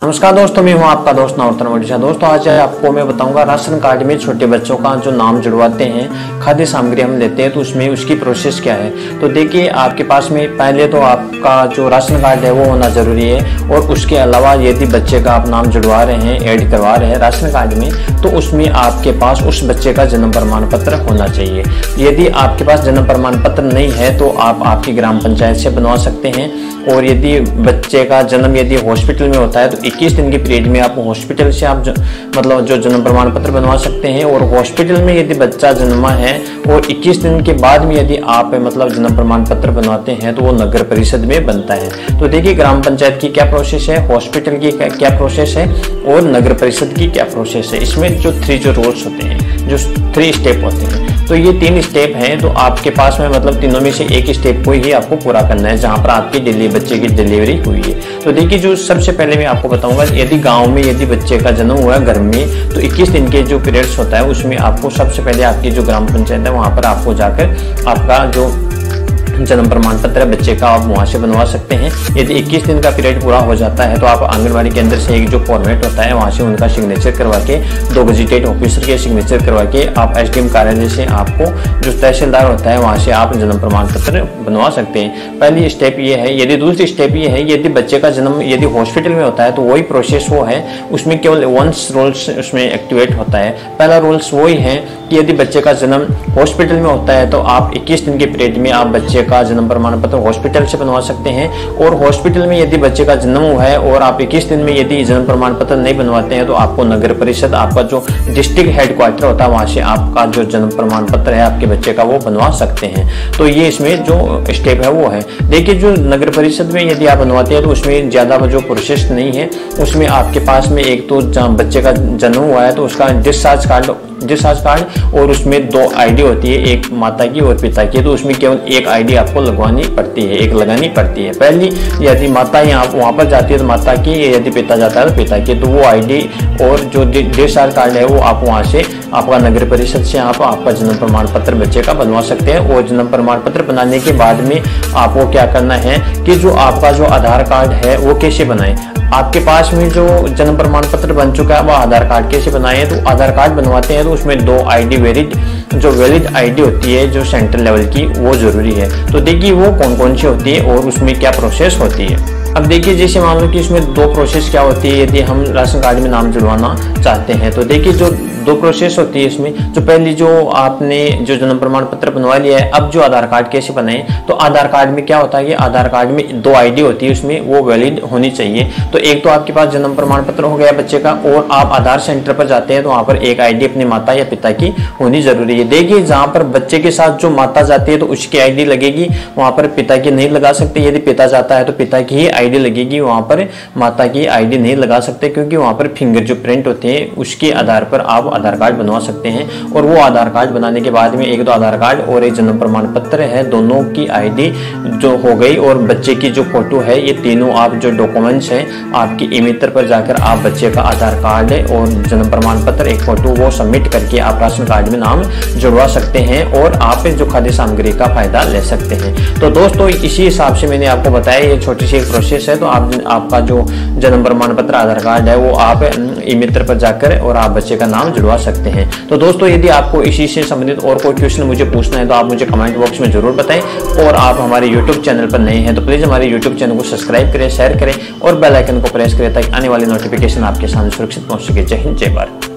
नमस्कार दोस्तों, मैं हूं आपका दोस्त नौतन ओडिशा। दोस्तों आज आपको मैं बताऊंगा राशन कार्ड में छोटे बच्चों का जो नाम जुड़वाते हैं, खाद्य सामग्री हम लेते हैं तो उसमें उसकी प्रोसेस क्या है। तो देखिए, आपके पास में पहले तो आपका जो राशन कार्ड है वो होना जरूरी है, और उसके अलावा यदि बच्चे का आप नाम जुड़वा रहे हैं, ऐड करवा रहे हैं राशन कार्ड में, तो उसमें आपके पास उस बच्चे का जन्म प्रमाण पत्र होना चाहिए। यदि आपके पास जन्म प्रमाण पत्र नहीं है तो आप आपकी ग्राम पंचायत से बनवा सकते हैं। और यदि बच्चे का जन्म यदि हॉस्पिटल में होता है तो 21 दिन के पीरियड में आप हॉस्पिटल से आप मतलब जो जन्म प्रमाण पत्र बनवा सकते हैं। और हॉस्पिटल में यदि बच्चा जन्मा है और 21 दिन के बाद में यदि आप मतलब जन्म प्रमाण पत्र बनवाते हैं तो वो नगर परिषद में बनता है। तो देखिए, ग्राम पंचायत की क्या प्रोसेस है, हॉस्पिटल की क्या प्रोसेस है और नगर परिषद की क्या प्रोसेस है। इसमें जो 3 रूल्स होते हैं, जो 3 स्टेप होते हैं, तो ये 3 स्टेप हैं। तो आपके पास में मतलब तीनों में से एक स्टेप को ही आपको पूरा करना है जहां पर आपकी बच्चे की डिलीवरी हुई है। तो देखिए, जो सबसे पहले मैं आपको बताऊंगा, यदि गांव में यदि बच्चे का जन्म हुआ है घर में, तो 21 दिन के जो पीरियड्स होता है उसमें आपको सबसे पहले आपकी जो ग्राम पंचायत है वहां पर आपको जाकर आपका जो जन्म प्रमाण पत्र है बच्चे का आप वहां से बनवा सकते हैं। यदि 21 दिन का पीरियड पूरा हो जाता है तो आप आंगनबाड़ी के अंदर से एक जो फॉर्मेट होता है वहां से उनका सिग्नेचर करवा के, 2 गजेटेड ऑफिसर के सिग्नेचर करवा के आप एसडीएम कार्यालय से आपको जो तहसीलदार होता है वहां से आप जन्म प्रमाण पत्र बनवा सकते हैं। पहली स्टेप ये है। यदि दूसरी स्टेप ये है, यदि बच्चे का जन्म यदि हॉस्पिटल में होता है तो वही प्रोसेस वो है, उसमें केवल 1 रूल्स उसमें एक्टिवेट होता है। पहला रूल्स वही है कि यदि बच्चे का जन्म हॉस्पिटल में होता है तो आप 21 दिन के पीरियड में आप बच्चे का जन्म प्रमाण पत्र हॉस्पिटल से बनवा सकते हैं। और हॉस्पिटल में यदि बच्चे का जन्म हुआ है और आप 21 दिन में यदि जन्म प्रमाण पत्र नहीं बनवाते हैं तो आपको नगर परिषद, आपका जो डिस्ट्रिक्ट हेडक्वार्टर होता है वहां से आपका जो जन्म प्रमाण पत्र है आपके बच्चे का वो बनवा सकते हैं। तो ये इसमें जो स्टेप है वो है। देखिए, जो नगर परिषद में यदि आप बनवाते हैं तो उसमें ज्यादा जो प्रोसेस नहीं है। उसमें आपके पास में एक तो बच्चे का जन्म हुआ है तो उसका डिस्चार्ज कार्ड और उसमें 2 आईडी होती है, एक माता की और पिता की। तो उसमें केवल एक आईडी आपको लगवानी पड़ती है, एक लगानी पड़ती है। पहली यदि माता यहाँ वहां पर जाती है तो माता की, यदि पिता जाता है तो पिता की। तो वो आईडी और जो डिस्चार्ज कार्ड है वो आप वहां से आपका नगर परिषद से आप आपका जन्म प्रमाण पत्र बच्चे का बनवा सकते हैं। और जन्म प्रमाण पत्र बनाने के बाद में आपको क्या करना है कि जो आपका जो आधार कार्ड है वो कैसे बनाएं। आपके पास में जो जन्म प्रमाण पत्र बन चुका है वो आधार कार्ड कैसे बनाए, तो आधार कार्ड बनवाते हैं तो उसमें 2 आईडी वैलिड आईडी होती है जो सेंट्रल लेवल की, वो जरूरी है। तो देखिए वो कौन कौन सी होती है और उसमें क्या प्रोसेस होती है। अब देखिए, जैसे मान लो कि इसमें 2 प्रोसेस क्या होती है यदि हम राशन कार्ड में नाम जुड़वाना चाहते हैं। तो देखिए, जो 2 प्रोसेस होती है इसमें, जो पहली जो आपने जो जन्म प्रमाण पत्र बनवा लिया है, अब जो आधार कार्ड कैसे बनाए, तो आधार कार्ड में क्या होता है कि आधार कार्ड में 2 आईडी होती है, उसमें वो वैलिड होनी चाहिए। तो एक तो आपके पास जन्म प्रमाण पत्र हो गया बच्चे का, और आप आधार सेंटर पर जाते हैं तो वहां पर एक आईडी अपनी माता या पिता की होनी जरूरी है। देखिए, जहां पर बच्चे के साथ जो माता जाती है तो उसकी आईडी लगेगी, वहां पर पिता की नहीं लगा सकते। यदि पिता जाता है तो पिता की ही आईडी लगेगी, वहां पर माता की आईडी नहीं लगा सकते, क्योंकि वहां पर फिंगर जो प्रिंट होते हैं उसके आधार पर आप आधार कार्ड बनवा सकते हैं। और वो आधार कार्ड बनाने के बाद में एक तो आधार कार्ड और एक जन्म प्रमाण पत्र है, दोनों की आईडी जो हो गई, और बच्चे की जो फोटो है, ये तीनों आप जो डॉक्यूमेंट्स है आपकी ई-मित्र पर जाकर आप बच्चे का आधार कार्ड और जन्म प्रमाण पत्र, एक फोटो वो सबमिट करके आप राशन कार्ड में नाम जुड़वा सकते हैं और आप जो खाद्य सामग्री का फायदा ले सकते हैं। तो दोस्तों, इसी हिसाब से मैंने आपको बताया, ये छोटी सी एक प्रोसेस है। तो आपका जो जन्म प्रमाण पत्र आधार कार्ड है वो आप ई-मित्र पर जाकर और आप बच्चे का नाम जुड़वा सकते हैं। तो दोस्तों, यदि आपको इसी से संबंधित और कोई क्वेश्चन मुझे पूछना है तो आप मुझे कमेंट बॉक्स में जरूर बताएं। और आप हमारे यूट्यूब चैनल पर नए हैं तो प्लीज हमारे यूट्यूब चैनल को सब्सक्राइब करें, शेयर करें और बेल आइकन को प्रेस करें ताकि आने वाली नोटिफिकेशन आपके सामने सुरक्षित पहुंच सके। जय हिंद, जय भारत।